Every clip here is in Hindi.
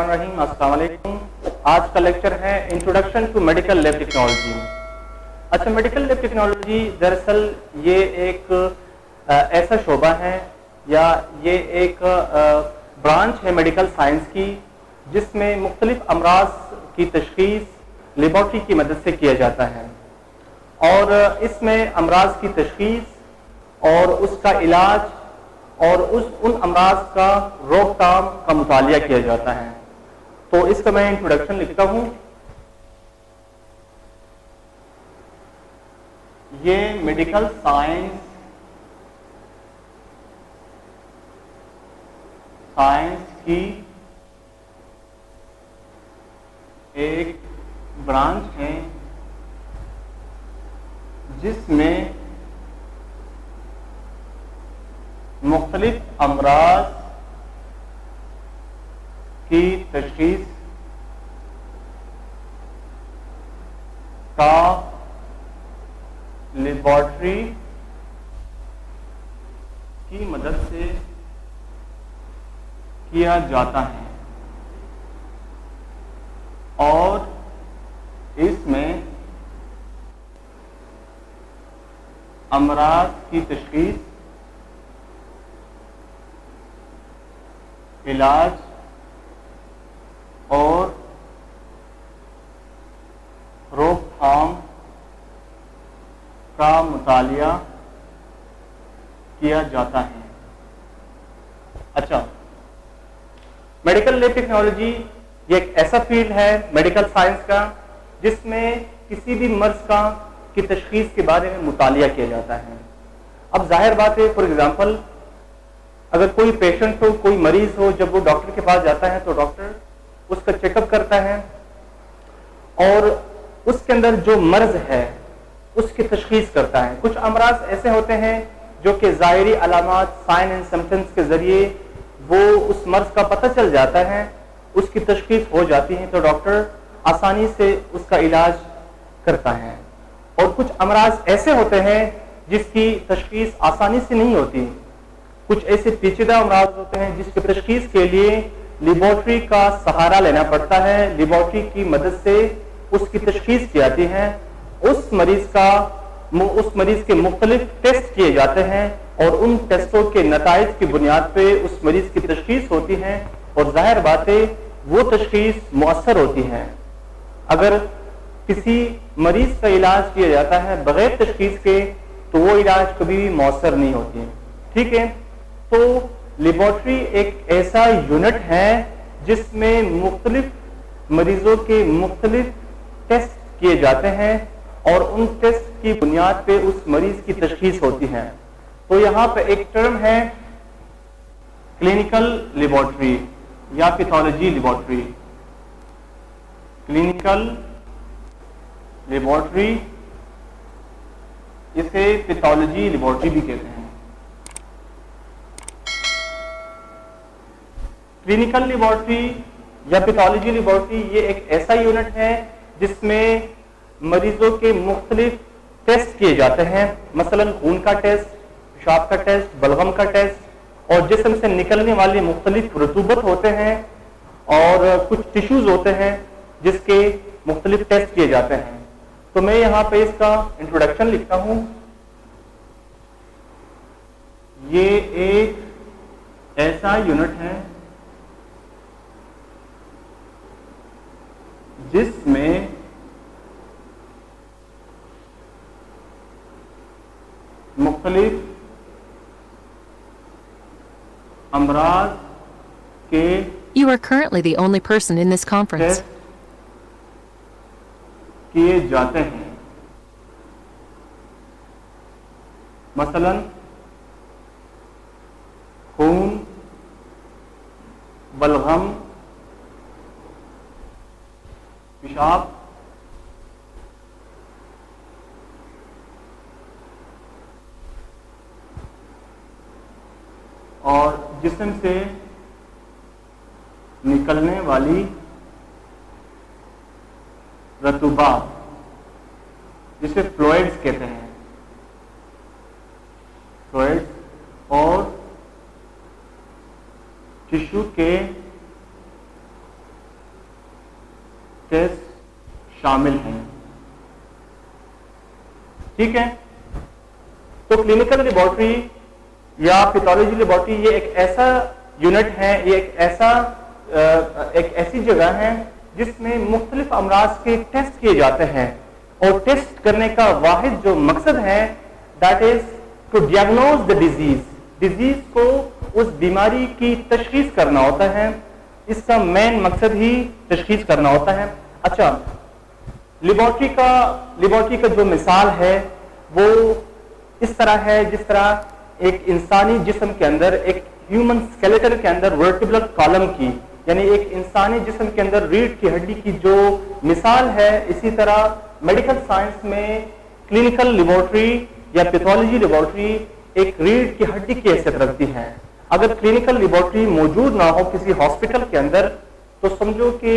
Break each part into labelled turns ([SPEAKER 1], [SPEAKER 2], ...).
[SPEAKER 1] बिस्मिल्लाहिर्रहमानिर्रहीम। अस्सलाम वालेकुम। आज का लेक्चर है introduction to medical lab technology. अच्छा, मेडिकल लैब टेक्नोलॉजी दरअसल ये एक ऐसा शोबा है या ये एक ब्रांच है मेडिकल साइंस की जिसमें मुख्तलिफ अमराज की तशखीस लेबॉर्ट्री की मदद से किया जाता है और इसमें अमराज की तशखीस और उसका इलाज और उन अमराज का रोकथाम का मुतालिया किया जाता है। तो इसका मैं इंट्रोडक्शन लिखता हूं। ये मेडिकल साइंस की एक ब्रांच है जिसमें मुख्तलिफ अमराज की तशखीस का लेबॉर्ट्री की मदद से किया जाता है और इसमें अमराज की तशखीस, इलाज और रोकथाम का मुतालिया किया जाता है। अच्छा, मेडिकल लैब टेक्नोलॉजी ये एक ऐसा फील्ड है मेडिकल साइंस का जिसमें किसी भी मर्ज का की तशखीस के बारे में मुतालिया किया जाता है। अब जाहिर बात है, फॉर एग्जांपल अगर कोई पेशेंट हो, कोई मरीज हो, जब वो डॉक्टर के पास जाता है तो डॉक्टर उसका चेकअप करता है और उसके अंदर जो मर्ज है उसकी तशखीस करता है। कुछ अमराज ऐसे होते हैं जो कि ज़ाहिरी अलामात, साइन एंड सिम्पटम्स के जरिए वो उस मर्ज का पता चल जाता है, उसकी तशखीस हो जाती है तो डॉक्टर आसानी से उसका इलाज करता है। और कुछ अमराज ऐसे होते हैं जिसकी तशखीस आसानी से नहीं होती। कुछ ऐसे पेचीदा अमराज होते हैं जिसकी तशखीस के लिए लेबॉर्ट्री का सहारा लेना पड़ता है। लेबॉर्ट्री की मदद से उसकी तशखीस की जाती है। उस मरीज के मुख्तलिफ टेस्ट किए जाते हैं और उन टेस्टों के नताइज की बुनियाद पे उस मरीज की तशखीस होती है और जाहिर बात है वो तशखीस मुअस्सर होती है। अगर किसी मरीज का इलाज किया जाता है बगैर तशखीस के तो वो इलाज कभी भी मुअस्सर नहीं होती है। ठीक है, तो लेबॉर्ट्री एक ऐसा यूनिट है जिसमें मुख्तलिफ मरीजों के मुख्तलिफ टेस्ट किए जाते हैं और उन टेस्ट की बुनियाद पे उस मरीज की तशखीस होती है। तो यहाँ पे एक टर्म है क्लिनिकल लेबॉर्ट्री या पैथोलॉजी लेबॉर्ट्री। क्लिनिकल लेबॉर्ट्री, इसे पैथोलॉजी लेबॉर्ट्री भी कहते हैं। क्लिनिकल लेबॉर्ट्री या पैथोलॉजी लेबॉर्ट्री ये एक ऐसा यूनिट है जिसमें मरीजों के मुख्तलिफ टेस्ट किए जाते हैं। मसलन खून का टेस्ट, पेशाब का टेस्ट, बलगम का टेस्ट और जिस्म से निकलने वाले मुख्तलिफ रतूबत होते हैं और कुछ टिश्यूज होते हैं जिसके मुख्तलिफ टेस्ट किए जाते हैं। तो मैं यहाँ पे इसका इंट्रोडक्शन लिखता हूँ। ये एक ऐसा यूनिट है जिसमें मुख्तलिफ अमराज के
[SPEAKER 2] You are currently the only person in this conference.
[SPEAKER 1] Test किए जाते हैं। मसलन खून, बलगम, पेशाब, और जिस्म से निकलने वाली रतूबात जिसे फ्लूइड्स कहते हैं, फ्लूइड्स और टिश्यू के टेस्ट शामिल हैं। ठीक है, तो क्लिनिकल लेबोरेटरी या पैथोलॉजी लेबोरेटरी ये एक ऐसा यूनिट है, ये एक ऐसी जगह है जिसमें मुख्तलिफ अमराज के टेस्ट किए जाते हैं, और टेस्ट करने का वाहिद जो मकसद है that is to diagnose the disease को, उस बीमारी की तशखीस करना होता है। इसका मेन मकसद ही तशखीस करना होता है। अच्छा, लेबोरेटरी का जो मिसाल है वो इस तरह है जिस तरह एक इंसानी जिस्म के अंदर, एक ह्यूमन स्केलेटन के अंदर वर्टिब्रल कॉलम की, यानी एक इंसानी जिस्म के अंदर रीढ़ की हड्डी की जो मिसाल है, इसी तरह मेडिकल साइंस में क्लिनिकल लेबोरेटरी या पैथोलॉजी लेबोरेटरी एक रीढ़ की हड्डी की हैसियत रखती है। अगर क्लिनिकल लेबोरेटरी मौजूद ना हो किसी हॉस्पिटल के अंदर, तो समझो कि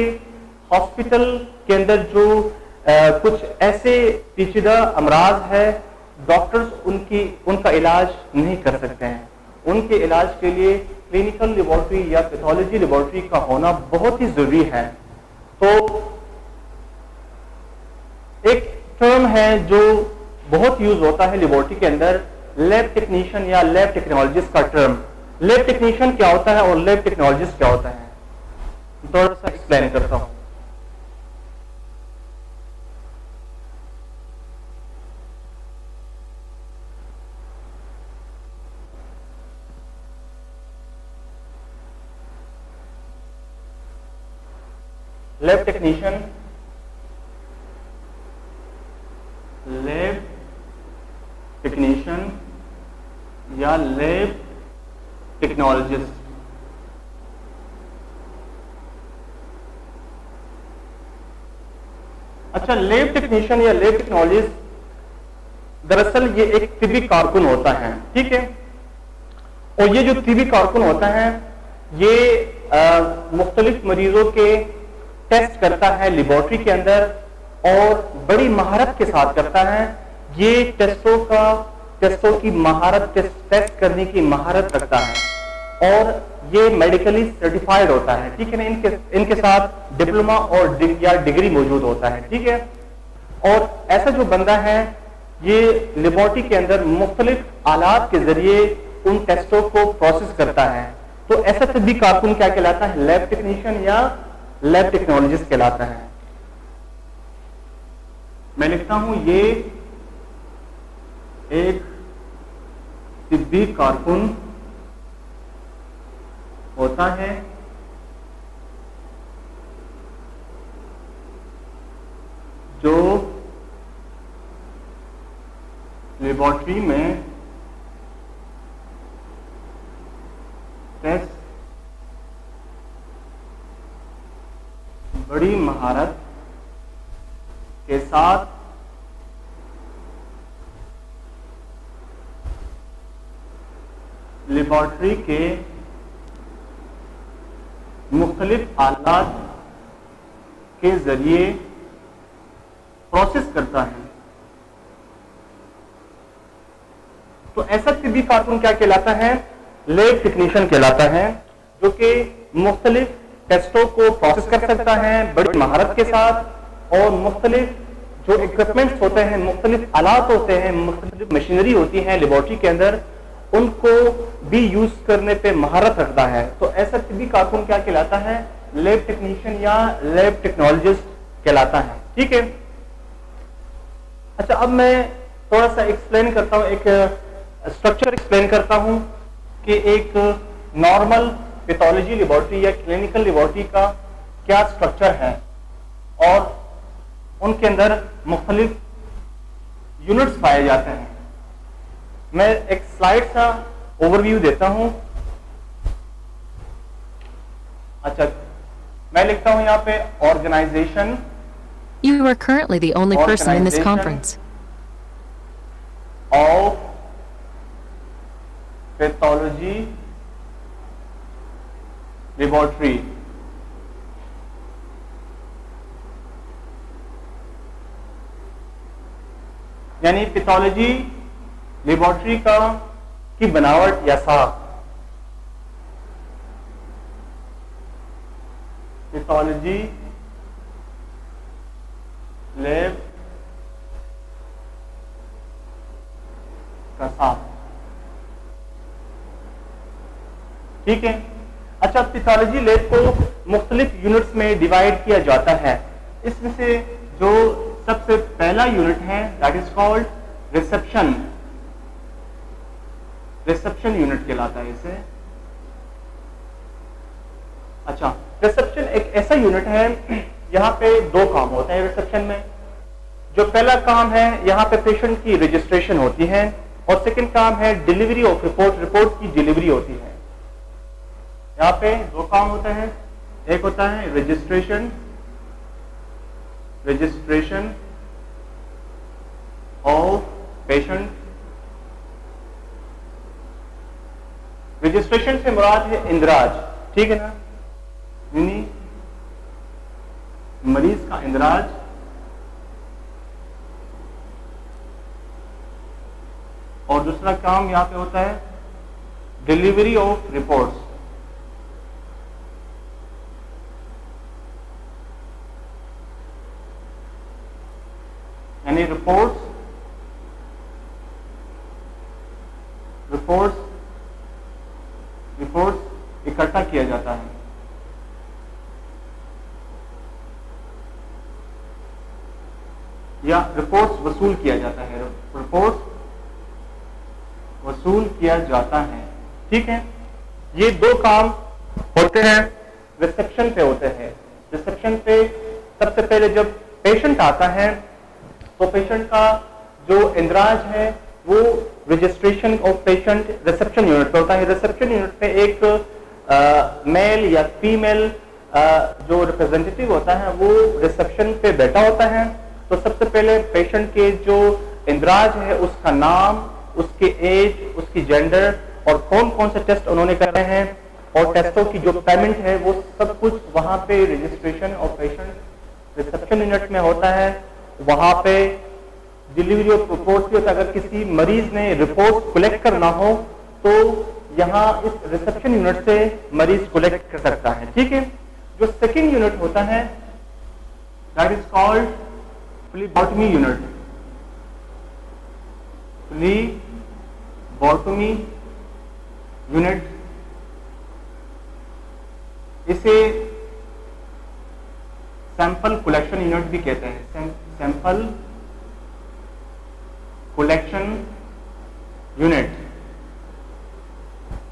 [SPEAKER 1] हॉस्पिटल के अंदर जो कुछ ऐसे पेचीदा अमराज है, डॉक्टर्स उनका इलाज नहीं कर सकते हैं। उनके इलाज के लिए क्लिनिकल लेबोरेटरी या पैथोलॉजी लेबोरेटरी का होना बहुत ही जरूरी है। तो एक टर्म है जो बहुत यूज होता है लेबोरेटरी के अंदर, लैब टेक्नीशियन या लैब टेक्नोलॉजिस्ट का टर्म। लैब टेक्नीशियन क्या होता है और लैब टेक्नोलॉजिस्ट क्या होता है, थोड़ा सा एक्सप्लेन करता हूं। लैब टेक्नीशियन या लैब टेक्नोलॉजिस्ट। अच्छा, लैब टेक्नीशियन या लैब टेक्नोलॉजिस्ट दरअसल ये एक तिबी कारकुन होता है। ठीक है, और ये जो तिबी कारकुन होता है ये मुख्तलिफ मरीजों के टेस्ट करता है लेबोरेटरी के अंदर, और बड़ी महारत के साथ करता है। ये टेस्टों की महारत, टेस्ट करने की महारत रखता है, और ये मेडिकली सर्टिफाइड होता है। ठीक है ना, इनके साथ डिप्लोमा और या डिग्री मौजूद होता है। ठीक है, और ऐसा जो बंदा है ये लेबोरेटरी के अंदर मुख्तलिफ आलात के जरिए उन टेस्टों को प्रोसेस करता है। तो ऐसा तिब्बी कारकुन क्या कहलाता है, लैब टेक्नीशियन या लैब टेक्नोलॉजिस्ट कहलाता है। मैं लिखता हूं ये एक तिब्बी कारकुन होता है जो लेबोरेटरी में टेस्ट बड़ी महारत के साथ लेबोरेटरी के मुख्तलिफ आलात के जरिए प्रोसेस करता है। तो ऐसा तिब्बी कारकुन क्या कहलाता है, लैब टेक्नीशियन कहलाता है, जो कि मुख्तलिफ टेस्टों को प्रोसेस कर सकता है बड़ी महारत के साथ, और मुख्तलिफ जो इक्विपमेंट्स होते हैं, मुख्तलिफ आलात होते हैं, मुख्तलिफ मशीनरी होती है लेबोरेटरी के अंदर, उनको भी यूज करने पे महारत रखता है। तो ऐसा तिब्बी कारकुन क्या कहलाता है, लैब टेक्नीशियन या लैब टेक्नोलॉजिस्ट कहलाता है। ठीक है, अच्छा अब मैं थोड़ा सा एक्सप्लेन करता हूं, एक स्ट्रक्चर एक्सप्लेन करता हूं कि एक नॉर्मल पैथोलॉजी लेबोरेटरी या क्लिनिकल लेबोरेटरी का क्या स्ट्रक्चर है, और उनके अंदर मुख्तलिफ यूनिट्स पाए जाते हैं। मैं एक स्लाइड सा ओवरव्यू देता हूं। अच्छा, मैं लिखता हूं यहां पे organisation.
[SPEAKER 2] You are currently the only person in this conference.
[SPEAKER 1] Of pathology laboratory. यानी पैथोलॉजी लेबोरेटरी की बनावट या साख, पैथोलॉजी लैब का साथ, ठीक है। अच्छा, पैथोलॉजी लैब को मुख्तलिफ यूनिट्स में डिवाइड किया जाता है। इसमें से जो सबसे पहला यूनिट है that is called reception, reception unit कहलाता है इसे। अच्छा, रिसेप्शन एक ऐसा यूनिट है, यहाँ पे दो काम होते हैं रिसेप्शन में। जो पहला काम है यहाँ पे पेशेंट की रजिस्ट्रेशन होती है, और सेकंड काम है डिलीवरी ऑफ रिपोर्ट, रिपोर्ट की डिलीवरी होती है। यहाँ पे दो काम होते हैं, एक होता है registration, registration of patient. Registration से मुराद है इंदराज, ठीक है ना, यानी मरीज का इंदराज, और दूसरा काम यहां पे होता है डिलीवरी ऑफ रिपोर्ट्स। यानी रिपोर्ट्स इकट्ठा किया जाता है। या रिपोर्ट्स वसूल किया जाता है, रिपोर्ट्स वसूल किया जाता है, ठीक है। ये दो काम होते हैं रिसेप्शन पे होते हैं। रिसेप्शन पे सबसे पहले जब पेशेंट आता है तो पेशेंट का जो इंदराज है वो registration of patient reception unit पे होता है। रिसेप्शन यूनिट पे एक मेल या फीमेल जो रिप्रेजेंटेटिव होता है वो रिसेप्शन पे बैठा होता है। तो सबसे पहले पेशेंट के जो इंदराज है उसका नाम, उसके एज, उसकी जेंडर और कौन कौन से टेस्ट उन्होंने करे हैं, और टेस्टों की जो पेमेंट है वो सब कुछ वहां पे registration of patient reception unit में होता है। वहां पे डिलीवरी ऑफ रिपोर्ट भी होता है। अगर किसी मरीज ने रिपोर्ट कलेक्ट करना हो तो यहाँ इस रिसेप्शन यूनिट से मरीज कलेक्ट कर सकता है, ठीक है। जो सेकेंड यूनिट होता है that is called phlebotomy unit, phlebotomy unit. इसे सैंपल कलेक्शन यूनिट भी कहते हैं, सैंपल कलेक्शन यूनिट,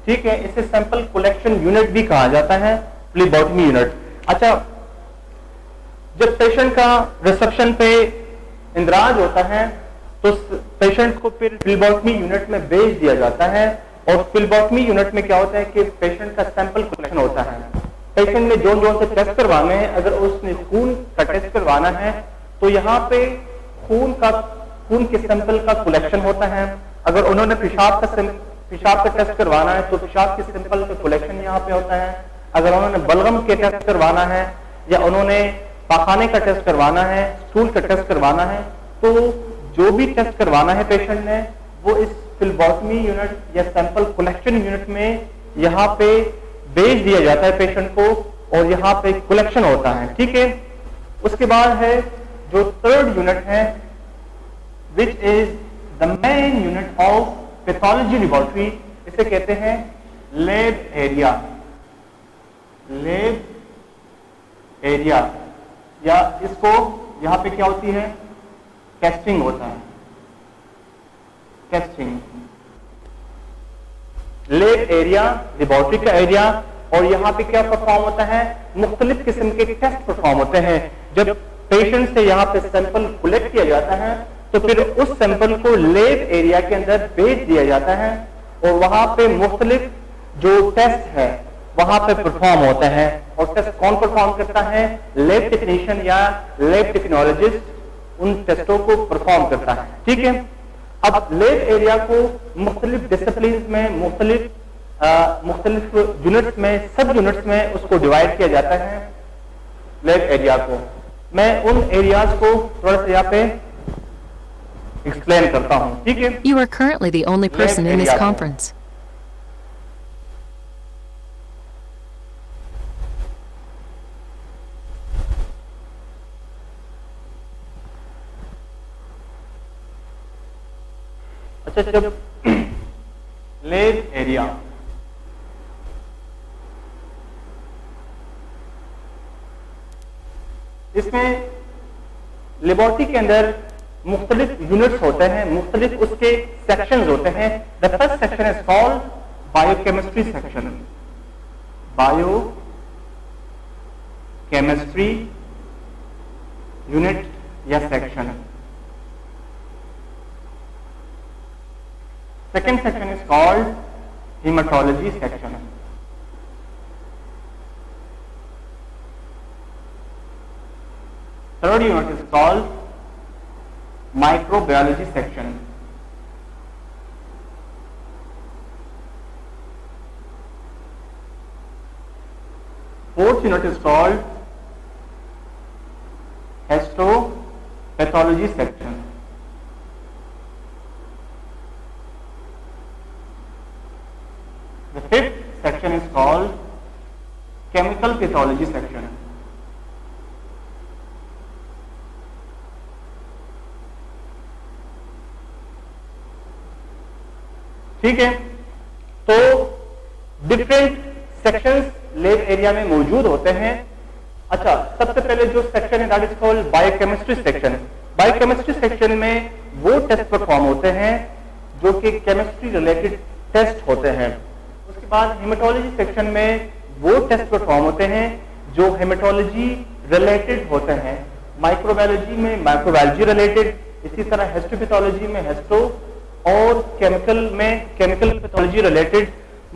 [SPEAKER 1] ठीक है। इसे सैंपल कलेक्शन यूनिट भी कहा जाता है, फ्लीबॉटमी यूनिट। अच्छा, जब पेशेंट का रिसेप्शन पे इंदराज होता है तो पेशेंट को फिर फ्लीबॉटमी यूनिट में भेज दिया जाता है। और फ्लीबॉटमी यूनिट में क्या होता है कि पेशेंट का सैंपल कलेक्शन होता है। पेशेंट ने जो से टेस्ट करवाने हैं, अगर उसने खून का टेस्ट करवाना है तो यहाँ पे खून के सैंपल का कलेक्शन होता है। अगर उन्होंने पेशाब का टेस्ट करवाना है तो पेशाब के सैंपल का कलेक्शन यहाँ पे होता है। अगर उन्होंने बलगम के टेस्ट करवाना है या उन्होंने पाखाने का टेस्ट करवाना है, स्टूल का टेस्ट करवाना है, तो जो भी टेस्ट करवाना है पेशेंट ने वो इस फ्लीबॉटमी यूनिट या सैंपल कलेक्शन यूनिट में यहाँ पे भेज दिया जाता है पेशेंट को, और यहाँ पे कलेक्शन होता है, ठीक है। उसके बाद है जो थर्ड यूनिट है which is the main unit of pathology laboratory. इसे कहते हैं लैब एरिया, लैब एरिया, या इसको यहां पे क्या होती है, टेस्टिंग होता है, टेस्टिंग। लैब एरिया लेबोरेटरी का एरिया, और यहाँ पे क्या परफॉर्म होता है, मुख्तलिफ किस्म के टेस्ट परफॉर्म होते हैं। जब पेशेंट से यहाँ पे सैंपल कलेक्ट किया जाता है तो फिर उस सैंपल को लैब एरिया के अंदर भेज दिया जाता है, और वहां पे मुख्तलिफ जो टेस्ट है वहां पे परफॉर्म होता है। और टेस्ट कौन परफॉर्म करता है, लैब टेक्नीशियन या लैब टेक्नोलॉजिस्ट उन टेस्टों को परफॉर्म करता है, ठीक है। अब लैब एरिया को मुख्तलिफ डिसिप्लिन में, मुख्तलिफ यूनिट्स में, सब यूनिट्स में उसको डिवाइड किया जाता है लैब एरिया को। मैं उन एरियाज को थोड़ा सा यहाँ पे एक्सप्लेन करता हूं, ठीक है।
[SPEAKER 2] You are currently the only person in this conference.
[SPEAKER 1] अच्छा, जब लैब एरिया इसमें लेबोरेटरी के अंदर मुख्तलिफ यूनिट्स होते हैं, मुख्तलिफ उसके सेक्शंस होते हैं। The first section is called biochemistry section, biochemistry unit या section. Second section is called hematology section. Third unit is called microbiology section. Fourth unit is called histopathology section. The fifth section is called chemical pathology section. ठीक है, तो डिफरेंट सेक्शंस लैब एरिया में मौजूद होते हैं। अच्छा, सबसे पहले जो सेक्शन है that is called biochemistry section. Biochemistry section में वो टेस्ट परफॉर्म होते हैं जो कि केमिस्ट्री रिलेटेड टेस्ट होते हैं। उसके बाद हेमेटोलॉजी सेक्शन में वो टेस्ट परफॉर्म होते हैं जो हेमेटोलॉजी रिलेटेड होते हैं। माइक्रोबायोलॉजी में माइक्रोबायोलॉजी रिलेटेड, इसी तरह हिस्टोपैथोलॉजी में हिस्टो, और केमिकल में केमिकल पैथोलॉजी रिलेटेड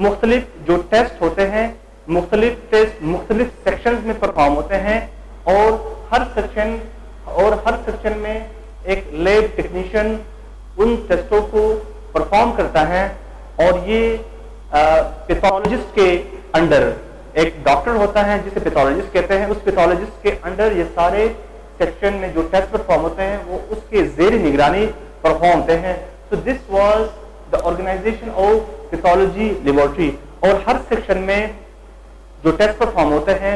[SPEAKER 1] मुख्तलिफ जो टेस्ट होते हैं, मुख्तलिफ टेस्ट मुख्तलिफ सेक्शंस में परफॉर्म होते हैं। और हर सेक्शन में एक लैब टेक्नीशियन उन टेस्टों को परफॉर्म करता है। और ये पैथोलॉजिस्ट के अंडर एक डॉक्टर होता है जिसे पैथोलॉजिस्ट कहते हैं। उस पैथोलॉजिस्ट के अंडर ये सारे सेक्शन में जो टेस्ट परफॉर्म होते हैं वो उसके ज़ेर निगरानी परफॉर्म होते हैं। So this was the organization of pathology laboratory। और हर सेक्शन में जो टेस्ट परफॉर्म होते हैं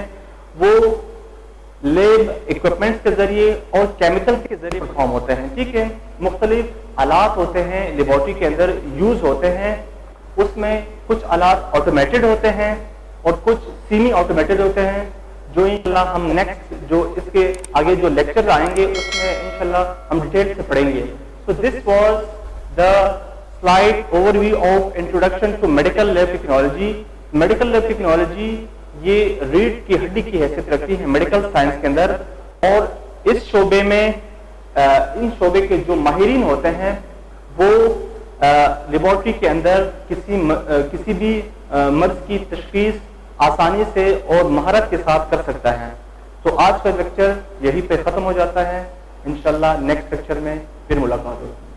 [SPEAKER 1] वो लैब इक्विपमेंट्स के जरिए और केमिकल के जरिए परफॉर्म होते हैं। ठीक है, मुख्तलिफ आलात होते हैं लेबोरेटरी के अंदर यूज होते हैं। उसमें कुछ आलात ऑटोमेटेड होते हैं और कुछ सेमी ऑटोमेटेड होते हैं, जो इंशाल्लाह हम नेक्स्ट जो इसके आगे जो लेक्चर आएंगे उसमें इंशाल्लाह हम डिटेल से पढ़ेंगे। So this was the slide overview of introduction to medical lab technology। medical lab technology ये रीढ़ की हड्डी की हैसियत रखती है मेडिकल साइंस के अंदर। और इस शोबे में इन शोबे के जो माहिरीन होते हैं वो लेबोरेटरी के अंदर किसी भी मर्ज की तशखीस आसानी से और महारत के साथ कर सकता है। तो आज का लेक्चर यहीं पे खत्म हो जाता है। इंशाल्लाह नेक्स्ट लेक्चर में फिर मुलाकात होगी।